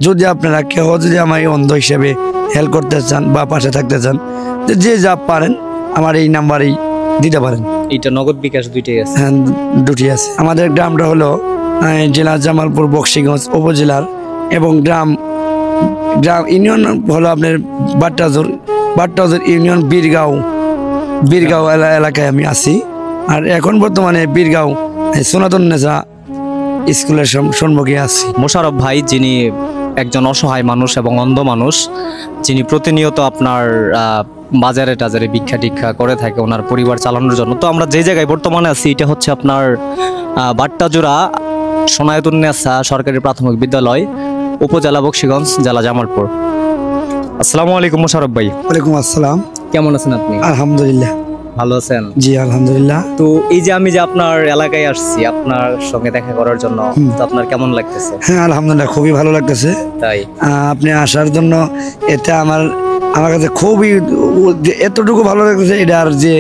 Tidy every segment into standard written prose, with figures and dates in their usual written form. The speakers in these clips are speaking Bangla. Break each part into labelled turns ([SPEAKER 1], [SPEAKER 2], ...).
[SPEAKER 1] যদি আপনারা কেউ যদি আমার এই অন্ধ হিসেবে হেল্প করতে চান বা পাশে থাকতে চান, যে যা পারেন আমার এই নাম্বারেই দিতে পারেন।
[SPEAKER 2] এটা নগদ বিকাশ দুইটাই আছে?
[SPEAKER 1] হ্যাঁ, দুটি আছে। আমাদের গ্রামটা হলো জেলা জামালপুর বক্সিগঞ্জ উপজেলার, এবং গ্রাম ইউনিয়ন হলো আপনার বাট্টাজোর ইউনিয়ন বীরগাঁও এলাকায় আমি আছি। আর এখন বর্তমানে বীরগাঁও সনাতন নেশা স্কুলের সম্মুখে আছি।
[SPEAKER 2] মোশারফ ভাই, যিনি একজন অসহায় মানুষ এবং অন্ধ মানুষ, যিনি প্রতিনিয়ত আপনার বাজারে টাজারে ভিক্ষা টিক্ষা করে থাকে ওনার পরিবার চালানোর জন্য। তো আমরা যে জায়গায় বর্তমানে আছি এটা হচ্ছে আপনার বাট্টাজোড়া সোনায়তুন্নেসা সরকারি প্রাথমিক বিদ্যালয়, উপজেলা বক্সিগঞ্জ, জেলা জামালপুর। আসসালামু আলাইকুম মোশারফ ভাই।
[SPEAKER 1] ওয়ালাইকুম আসসালাম।
[SPEAKER 2] কেমন আছেন আপনি?
[SPEAKER 1] আলহামদুলিল্লাহ
[SPEAKER 2] ভালো আছেন?
[SPEAKER 1] জি আলহামদুলিল্লাহ।
[SPEAKER 2] তো এই যে আমি যে আপনার এলাকায় আসছি আপনার সঙ্গে দেখা করার জন্য, তো আপনার কেমন লাগতেছে?
[SPEAKER 1] হ্যাঁ আলহামদুলিল্লাহ, খুবই ভালো লাগতেছে।
[SPEAKER 2] তাই
[SPEAKER 1] আপনি আসার জন্য এতে আমার কাছে খুবই এতটুকু ভালো লাগতেছে, এটা আর যে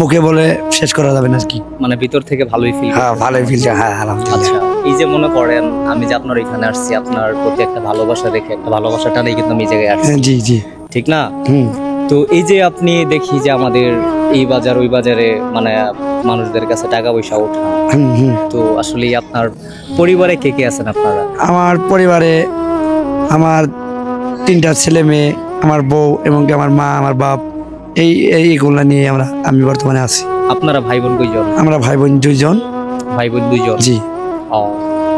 [SPEAKER 1] মুখে বলে শেষ করা যাবে না আর কি।
[SPEAKER 2] মানে ভিতর থেকে ভালোই ফিল?
[SPEAKER 1] হ্যাঁ ভালোই ফিল। হ্যাঁ আলহামদুলিল্লাহ।
[SPEAKER 2] আচ্ছা, এই যে মনে করেন আমি যে আপনার এখানে আসছি, আপনার প্রতি একটা ভালোবাসা রেখে, একটা ভালোবাসাটা নেই কিন্তু আমি এই জায়গায় আসছি,
[SPEAKER 1] জি জি
[SPEAKER 2] ঠিক না? তো এই যে আপনি দেখি যে আমাদের এই বাজার ওই বাজারে মানে মানুষদের কাছে টাকা পয়সা ওঠা, তো আসলে আপনার পরিবারে কে কে আছেন আপনারা?
[SPEAKER 1] আমার পরিবারে আমার 3টা ছেলে মেয়ে, আমার বউ এবং আমার মা, আমার বাপ, এইগুলা নিয়ে আমি বর্তমানে আছি।
[SPEAKER 2] আপনারা ভাই বোন কয়জন?
[SPEAKER 1] আমরা ভাই বোন 2জন।
[SPEAKER 2] ভাই বোন 2জন?
[SPEAKER 1] জি।
[SPEAKER 2] ও,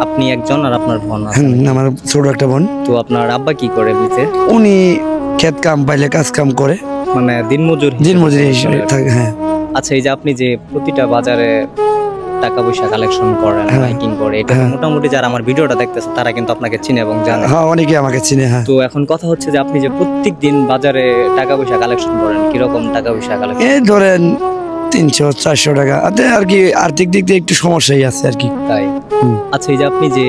[SPEAKER 2] আপনি একজন আর আপনার বোন?
[SPEAKER 1] আমার ছোট একটা বোন।
[SPEAKER 2] তো আপনার আব্বা কি করে এমনিতে?
[SPEAKER 1] উনি ক্ষেত কাম পাইলে কাজ কাম করে,
[SPEAKER 2] মানে দিনমজুর
[SPEAKER 1] হিসেবে থাকে। হ্যাঁ।
[SPEAKER 2] আচ্ছা, এই যে আপনি যে প্রতিটা বাজারে টাকা পয়সা কালেকশন করেন, মাইকিং করে, এটা মোটামুটি যারা আমার ভিডিওটা দেখতেছে তারা কিন্তু আপনাকে চিনে এবং জানে।
[SPEAKER 1] হ্যাঁ, অনেকে আমাকে চিনে। হ্যাঁ।
[SPEAKER 2] তো এখন কথা হচ্ছে যে আপনি যে প্রত্যেকদিন বাজারে টাকা পয়সা কালেকশন করেন, কিরকম টাকা পয়সা কালেকশন?
[SPEAKER 1] এই ধরেন 300-400 টাকা, আর কি আর্থিক দিক দিয়ে একটু সমস্যাই আছে আর কি।
[SPEAKER 2] তাই? আচ্ছা, এই যে আপনি যে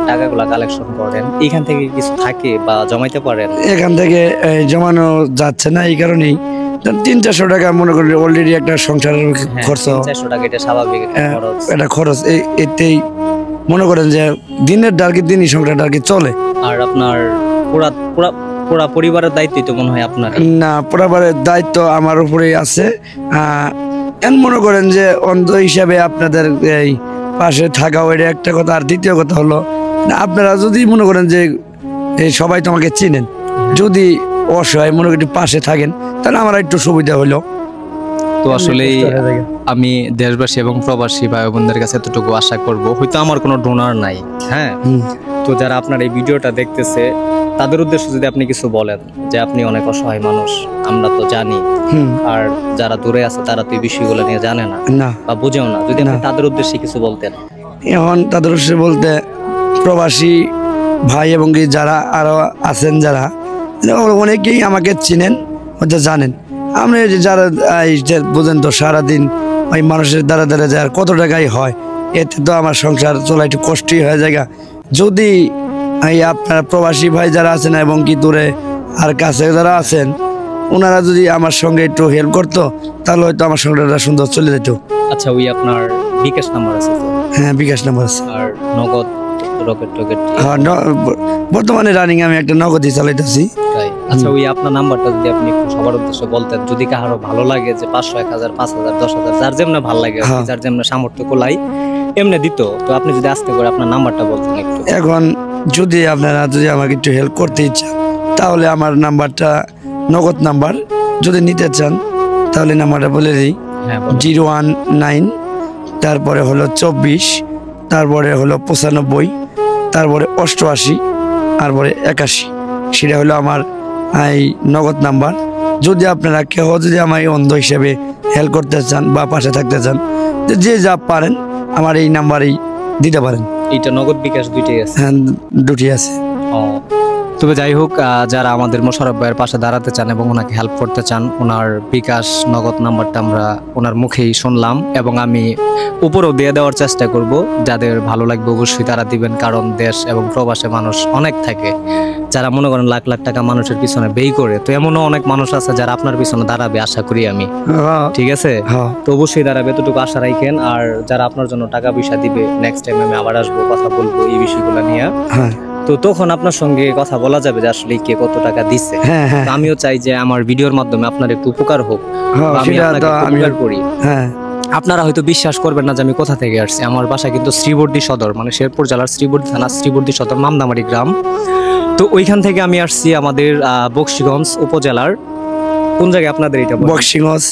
[SPEAKER 2] টাকাগুলা কালেকশন করেন, এখান থেকে কিছু থাকে বা জমাইতে পারেন?
[SPEAKER 1] এখান থেকে জমানো যাচ্ছে না, এই কারণেই 300-400 টাকা মনে করেন অলরেডি একটা সংসারের খরচ।
[SPEAKER 2] 400 টাকা এটা স্বাভাবিক খরচ।
[SPEAKER 1] এটা খরচ, এতেই মনে করেন যে দিনের ডার্কি দিনই সংসারটা আর কি চলে।
[SPEAKER 2] আর আপনার পুরা পরিবারের দায়িত্ব তো মনে হয় আপনার?
[SPEAKER 1] না, পরিবারের দায়িত্ব আমার উপরেই আছে। মনে করেন যে অন্ধ হিসাবে আপনাদের এই পাশে থাকা, ওইটা একটা কথা। আর দ্বিতীয় কথা হলো, আপনারা যদি মনে করেন যে সবাই তো আমাকে চিনেন, যদি অসহায় মনে করেন পাশে থাকেন, তাহলে আমার একটু সুবিধা হলো।
[SPEAKER 2] তো আসলে আমি দেশবাসী এবং প্রবাসী ভাই বোনদের কাছে এতটুকু আশা করব, হয়তো আমার কোনো ডোনার নাই, হ্যাঁ, তো যারা আপনার এই ভিডিওটা দেখতেছে তাদের উদ্দেশ্যে যদি আপনি কিছু বলেন, যে আপনি অনেক অসহায় মানুষ, আমরা তো জানি, আর যারা দূরে আছে তারা তো এই বিষয়গুলো নিয়ে জানে না বা বুঝেও না, যদি আপনি তাদের উদ্দেশ্যে কিছু বলতেন।
[SPEAKER 1] এখন তাদের উদ্দেশ্যে বলতে, প্রবাসী ভাই এবং যারা আরো আছেন, যারা অনেকেই আমাকে চিনেন, জানেন, আমরা যারা বুঝেন তো সারাদিন ওই মানুষের দ্বারা যায়, আর কত টাকাই হয়, এতে তো আমার সংসার চলা একটু কষ্টই হয়ে যায়। যদি আপনার প্রবাসী ভাই যারা আছেন এবং কি দূরে আর কাছে যারা আছেন, ওনারা যদি আমার সঙ্গে একটু হেল্প করতো, তাহলে হয়তো আমার সংসারটা সুন্দর চলে যেত।
[SPEAKER 2] আচ্ছা, ওই আপনার বিকাশ নাম্বার আছে?
[SPEAKER 1] হ্যাঁ, বিকাশ নাম্বার আছে।
[SPEAKER 2] আর নগদ রকেট?
[SPEAKER 1] হ্যাঁ, বর্তমানে রানিং আমি একটা নগদই চালাইতেছি।
[SPEAKER 2] আচ্ছা, ওই আপনার নাম্বারটা যদি আপনি একটু সবার উদ্দেশ্যে বলতেন, যদি কারো ভালো লাগে যে 500, 1000, 5000, 10,000, যার যেমন ভালো লাগে, যার যেমন সামর্থ্য কোলাই এমনি দিত, তো আপনি যদি আস্তে করে আপনার নাম্বারটা বলতেন একটু।
[SPEAKER 1] এখন যদি আপনারা আমাকে একটু হেল্প করতে ইচ্ছা, তাহলে আমার নাম্বারটা নগদ নাম্বার, যদি নিতে চান তাহলে নাম্বারটা বলে দিই। 019, তারপরে হলো 24, তারপরে হলো 95, তারপরে 88, তারপরে 81। সেটা হলো আমার এই নগদ নাম্বার। যদি আপনারা কেউ যদি আমার এই অন্ধ হিসেবে হেল্প করতে চান বা পাশে থাকতে চান, যে যা পারেন আমার এই নাম্বারেই দিতে পারেন।
[SPEAKER 2] এটা নগদ বিকাশ দুইটাই আছে?
[SPEAKER 1] হ্যাঁ, দুটি আছে।
[SPEAKER 2] তবে যাই হোক, যারা আমাদের মোশারফ ভাইয়ের পাশে দাঁড়াতে চান এবং ওনাকে হেল্প করতে চান, ওনার বিকাশ নগদ নাম্বারটা আমরা ওনার মুখেই শুনলাম এবং আমি উপরেও দিয়ে দেওয়ার চেষ্টা করব। যাদের ভালো লাগবে অবশ্যই তারা দিবেন, কারণ দেশ এবং প্রবাসে মানুষ অনেক থাকে যারা মনে করেন লাখ লাখ টাকা মানুষের পিছনে ব্যয় করে। তো এমনও অনেক মানুষ আছে যারা আপনার পিছনে দাঁড়াবে, আশা করি আমি, ঠিক আছে? তো অবশ্যই দাঁড়াবে, এতটুকু আশা রাখেন। আর যারা আপনার জন্য টাকা পয়সা দিবে, নেক্সট টাইম আমি আবার আসবো, কথা বলবো এই বিষয়গুলো নিয়ে। তো তখন আপনার সঙ্গে কথা বলা যাবে যে আসলে কে কত টাকা দিচ্ছে।
[SPEAKER 1] হ্যাঁ হ্যাঁ
[SPEAKER 2] তো আমিও চাই যে আমার ভিডিওর মাধ্যমে আপনার একটু উপকার হোক,
[SPEAKER 1] হ্যাঁ,
[SPEAKER 2] বা আমি
[SPEAKER 1] সেটা
[SPEAKER 2] আপনাকে
[SPEAKER 1] তো
[SPEAKER 2] একটু
[SPEAKER 1] আমি
[SPEAKER 2] উপকার করি।
[SPEAKER 1] হ্যাঁ
[SPEAKER 2] আপনারা হয়তো বিশ্বাস করবেন না যে আমি কোথা থেকে আসছি। আমার বাসা কিন্তু শ্রীবর্দী সদর, মানে শেরপুর জেলার শ্রীবর্দী থানা শ্রীবর্দী সদর মামদামারি গ্রাম। তো ওইখান থেকে আমি আসছি আমাদের বকশীগঞ্জ উপজেলার কোন জায়গায় আপনাদের এটা বলে?
[SPEAKER 1] বক্সিংস